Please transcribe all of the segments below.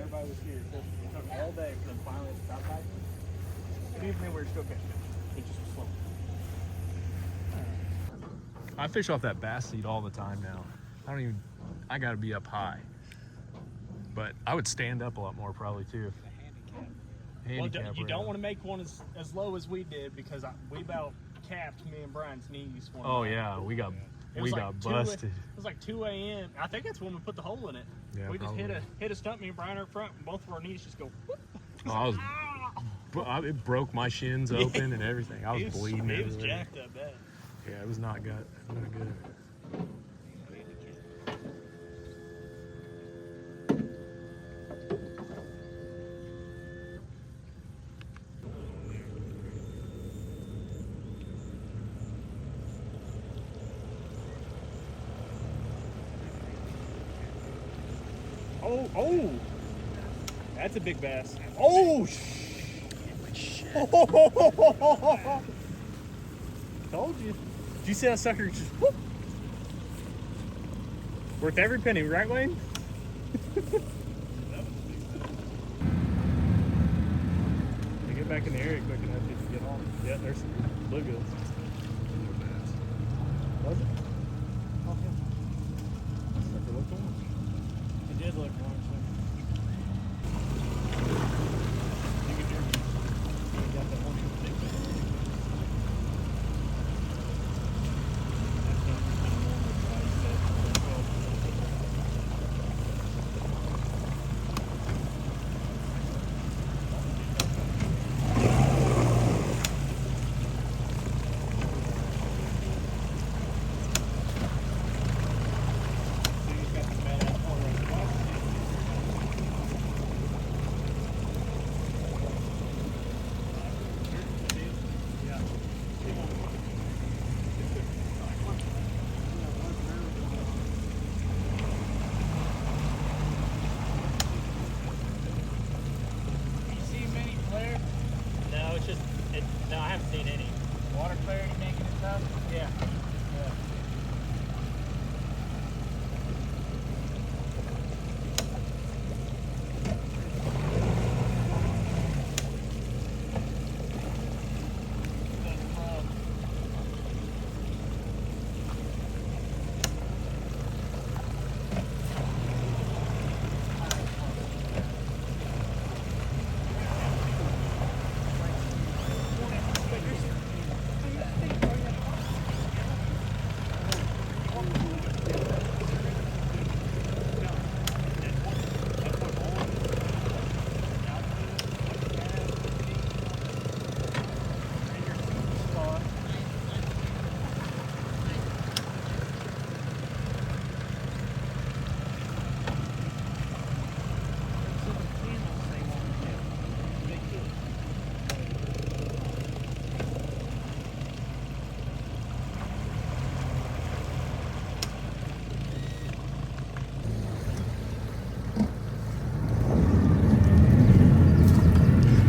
everybody was here. It took all day for them finally to stop biting. And even then, we were still catching it. It just was slow. I fish off that bass seat all the time now. I gotta be up high. But I would stand up a lot more probably too. Well, you don't want to make one as low as we did because we about capped me and Brian's knees. Oh yeah, we got busted. It was like 2 a.m. I think that's when we put the hole in it. Yeah, we probably. just hit a stump, me and Brian up front, and both of our knees just go whoop. It broke my shins open and everything. I was bleeding. It was jacked up bad. Yeah, it was not good. Not good. Oh, that's a big bass. Oh, shit. Told you. Did you see that sucker just whoop? Worth every penny, right, Wayne? They get back in the area quick enough to get on. Yeah, there's some bluegills. Was it? Oh, yeah. Sucker looked orange. It did look orange. No, I haven't seen any. Water clarity making it tough? Yeah.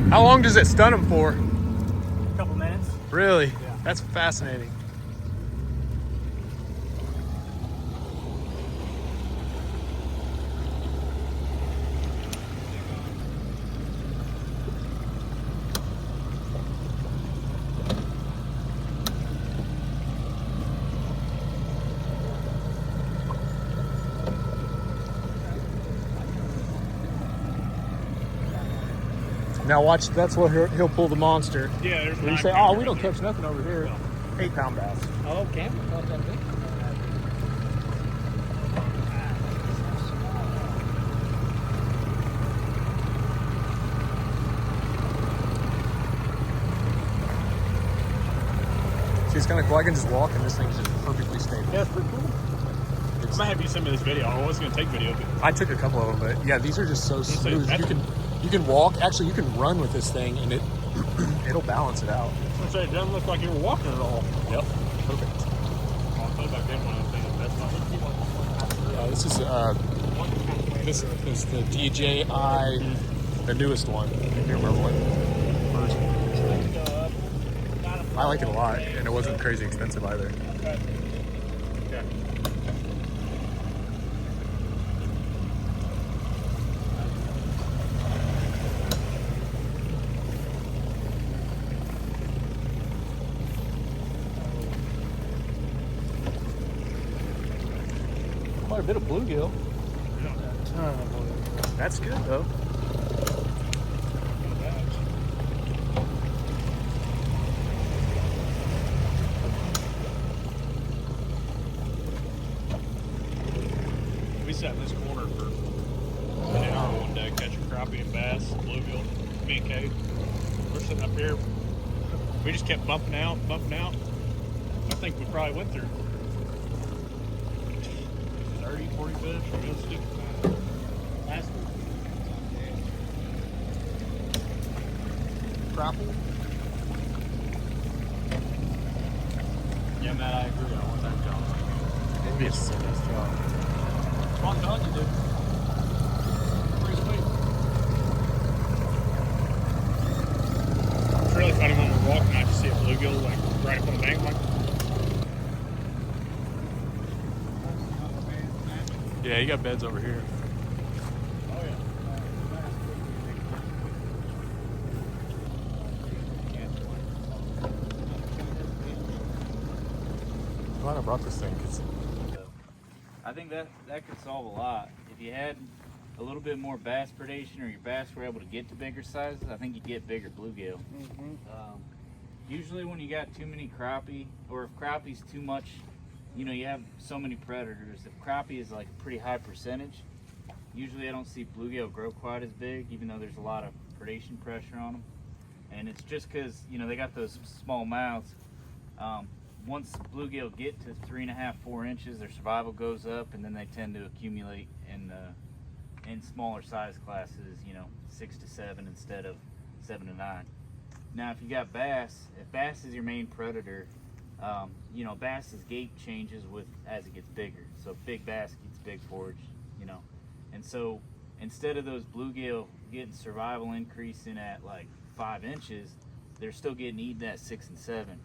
How long does it stun them for? A couple minutes. Really? Yeah. That's fascinating. Now watch, that's what he'll pull the monster. Yeah, there's You say, oh, we don't catch nothing over here. 8-pound bass. Oh, can we? Not that big. See, it's kind of cool. I can just walk and this thing's just perfectly stable. Yeah, it's pretty cool. I might have you send me this video. I was going to take video of it. I took a couple of them, but yeah, these are just so smooth. You can walk. Actually, you can run with this thing, and it'll balance it out. It doesn't look like you're walking at all. Yep. Perfect. I'll put back in when I think This is the DJI, the newest one. I can't remember what version. I like it a lot, and it wasn't crazy expensive either. Okay. bit of bluegill. We don't have a ton of bluegill. That's good though. We sat in this corner for an hour one day catching crappie and bass, bluegill. Me and Kate, we're sitting up here. We just kept bumping out, bumping out. I think we probably went through 30, 40 fish. It was stupid. Last week. Crappie? Yeah, Matt, I agree. I want that job. It'd be a serious job. Well, I'm telling you, dude. Pretty sweet. It's really funny when we're walking, I just see a bluegill like right up on the bank. Like, Yeah, you got beds over here. oh yeah. Glad I brought this thing because I think that could solve a lot. If you had a little bit more bass predation, or your bass were able to get to bigger sizes, I think you get bigger bluegill. Usually when you got too many crappie, or if crappie's too much, you know, you have so many predators. If crappie is like a pretty high percentage, usually I don't see bluegill grow quite as big, even though there's a lot of predation pressure on them. And it's just because, you know, they got those small mouths. Once bluegill get to 3.5, 4 inches, their survival goes up, and then they tend to accumulate in smaller size classes, you know, 6 to 7 instead of 7 to 9. Now, if you got bass, if bass is your main predator, you know, bass's gait changes as it gets bigger. So big bass gets big forage, you know, and so instead of those bluegill getting survival increasing at like 5 inches, they're still getting eaten at 6 and 7.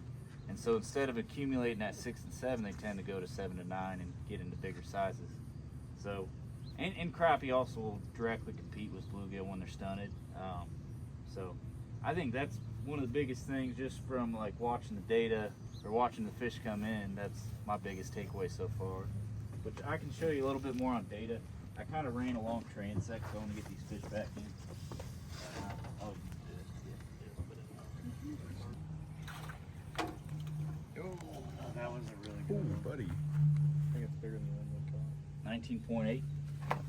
And so instead of accumulating at 6 and 7, they tend to go to 7 to 9 and get into bigger sizes. So, and crappie also will directly compete with bluegill when they're stunted. So I think that's one of the biggest things, just from like watching the data or watching the fish come in. That's my biggest takeaway so far. But I can show you a little bit more on data. I kind of ran a long transect, so I want to get these fish back in. That was a really ooh, good one. buddy. I think it's bigger than the one we caught. 19.8. I don't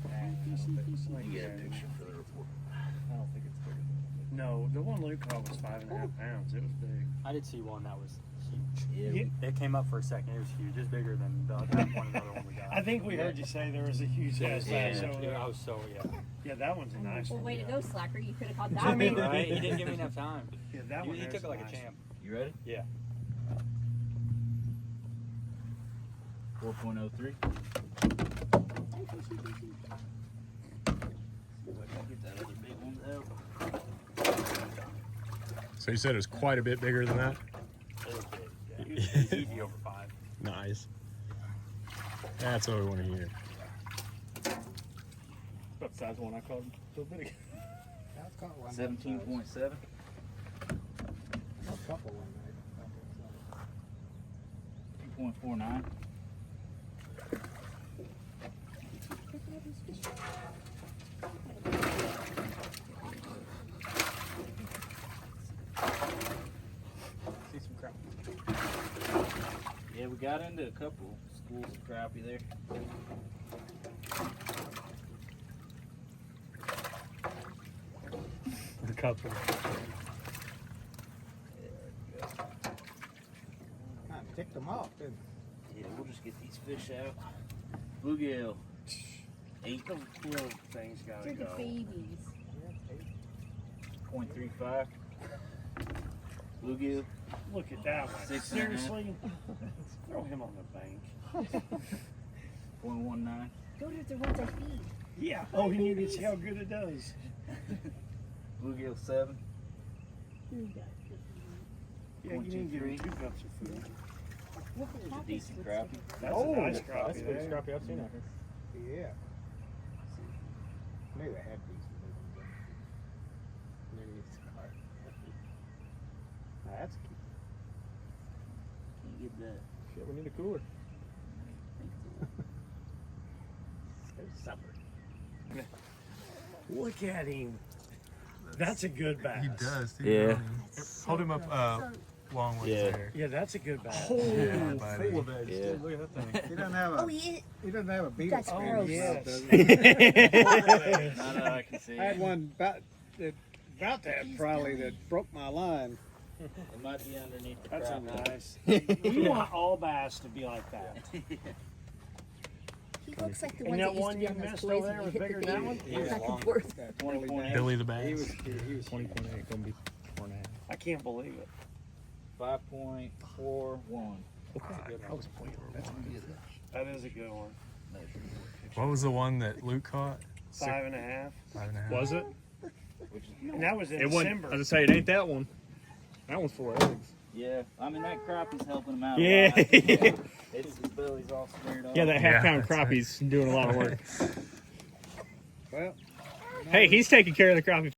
think You get a picture for the report. I don't think it's bigger than that. No, the one Luke caught was 5.5 pounds. It was big. I did see one that was huge. Yeah. It came up for a second. It was huge. It's bigger than that one, another one we got. I think we heard you say there was a huge ass Yeah. bass. Yeah, I was so, yeah. Yeah, that one's a nice Well, one. way to go, slacker. You could have caught I that mean, one. Right? He didn't give me enough time. Yeah, that one. He there's took it like nice. a champ. You ready? Yeah. 4.03. Get that other big one out. So you said it was quite a bit bigger than that? It was big. Yeah. It was easy over 5. Nice. That's what we want to hear. About the size of one I caught. So big. 17.7. A couple one night. 2.49. See some crap. Yeah, we got into a couple schools of crappie there. A couple. Kind of ticked them off, didn't Yeah, we'll just get these fish out. Bluegill. 8.35. Those little things gotta They're the go. babies. Bluegill. Look at that one. 6.5. Seriously? Throw him on the bank. 0.19. Go to the ones I feed. Yeah. Oh, and you can see how good it does. Bluegill 7. Yeah, you need to give him 2 cups of food. Look at that. Decent crappie. That's a nice crappie. That's the biggest there. crappie I've seen out here. they? Yeah. Maybe they had decent ones, but underneath the car. Now that's cute. Can't get that. Shit, we need a cooler. supper. Look at him. That's a good bass. He does, too. Yeah. doesn't he? Hold him up long ways Yeah. there. Yeah, that's a good bass. Yeah, buddy. Full of eggs. Yeah. Dude, look at that thing. He doesn't have a. Oh, yeah. He doesn't have a beetle That's skin. gross. Yes. Does he? Not that I can see. I had one about that probably that broke my line. It might be underneath the That's a crop. nice. You want all bass to be like that. He looks like the And ones that that used one to be you on those missed toys over when there you was hit the bigger than thing. that one? Goes back Yeah. and forth. 20.8. Billy the Bass. He was 20.8, gonna be 4.5. I can't believe it. 5.41. That is a good one. What was the one that Luke caught? 5.5. 5.5. Was it? And that was in It wasn't. December. I was gonna say it ain't that one. That one's full of eggs. Yeah, I mean that crappie's helping him out. Yeah. A lot. It's his belly's all smeared up. Yeah, that Yeah, half-pound that's it. crappie's doing a lot of work. Well, Hey, he's taking care of the crappie.